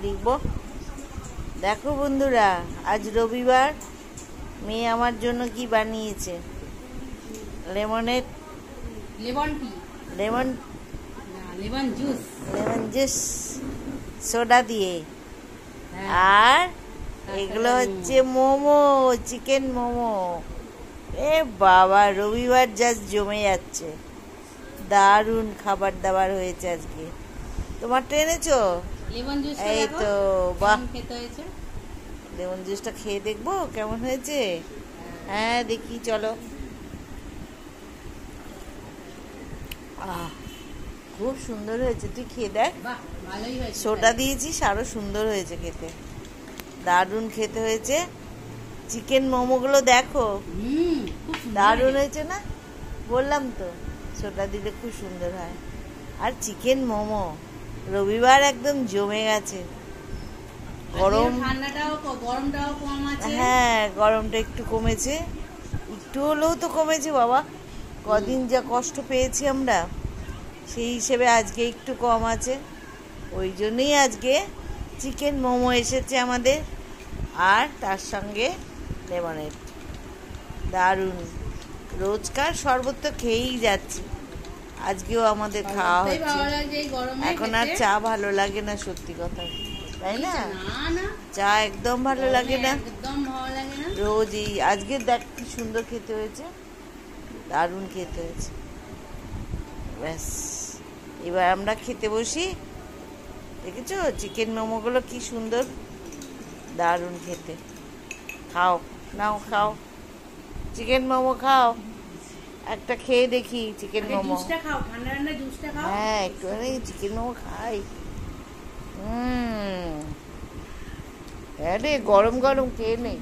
লিখবো। দেখো বন্ধুরা, আজ রবিবার, মেয়ে আমার জন্য কি বানিয়েছে। লেমন জুস সোডা দিয়ে, আর এগুলো হচ্ছে মোমো, চিকেন মোমো। এ বাবা, রবিবার জাস্ট জমে যাচ্ছে। দারুণ খাবার দাবার হয়েছে আজকে। তোমারটা এনেছো? এই তো, বাহ, লেমন জুসটা খেয়ে দেখবো কেমন হয়েছে। হ্যাঁ দেখি, চলো। খুব সুন্দর হয়েছে, তুই খেয়ে দেখ। সোডা দিয়েছিস, আরো সুন্দর হয়েছে খেতে, দারুণ খেতে হয়েছে। চিকেন মোমোগুলো দেখো, দারুণ হয়েছে না? বললাম তো, সোডা দিলে খুব সুন্দর হয়। আর চিকেন মোমো রবিবার একদম জমে গেছে। হ্যাঁ, গরমটা একটু কমেছে, একটু হলেও তো কমেছে বাবা। কদিন যা কষ্ট পেয়েছি আমরা, সেই হিসেবে আজকে একটু কম আছে। ওই জন্যই আজকে চিকেন মোমো এসেছে আমাদের, আর তার সঙ্গে লেমনেড। দারুণ। রোজকার শরবত তো খেয়েই যাচ্ছি, আজকেও আমাদের খাওয়া হচ্ছে। এখন আর চা ভালো লাগে না, সত্যি কথা, তাই না? চা একদম ভালো লাগে না রোজ। এই আজকে দেখ কি সুন্দর খেতে হয়েছে, দারুণ খেতে হয়েছে। ব্যাস, এবার আমরা খেতে বসি। দেখেছো চিকেন মোমোগুলো কি সুন্দর, দারুণ খেতে। খাও, নাও খাও, চিকেন মোমো খাও। একটা খেয়ে দেখি চিকেন মোমো। হ্যাঁ, একটু চিকেন মোমো খাই। রে, গরম গরম খেয়ে নেই।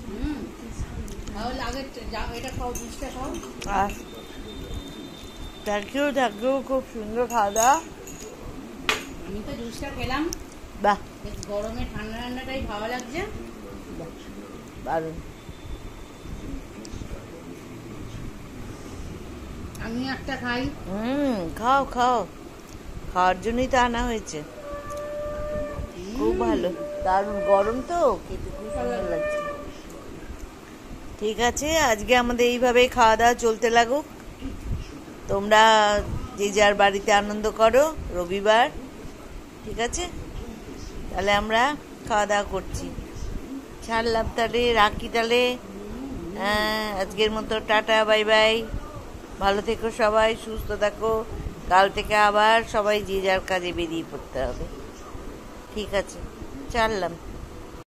থ্যাংক ইউ, খুব সুন্দর খাওয়া দাওয়া। আমি তো জুসটা খেলাম, বাহ, গরমে ঠান্ডা ঠান্ডাটাই ভালো লাগছে, দারুণ। আমি একটা খাই। খাও খাও, খাওয়ার জন্যই তো আনা হয়েছে। খুব ভালো, দারুণ। গরম তো খেতে খুব সুন্দর লাগছে। ঠিক আছে, আজকে আমাদের এইভাবেই খাওয়া দাওয়া চলতে লাগুক। তোমরা যে যার বাড়িতে আনন্দ করো, রবিবার, ঠিক আছে? তাহলে আমরা খাওয়া দাওয়া করছি, ছাড়লাম তাহলে, রাখি তাহলে। আজকের মতো টাটা, বাই বাই। ভালো থেকো সবাই, সুস্থ থাকো। কাল থেকে আবার সবাই যে যার কাজে বেরিয়ে পড়তে হবে, ঠিক আছে? ছাড়লাম।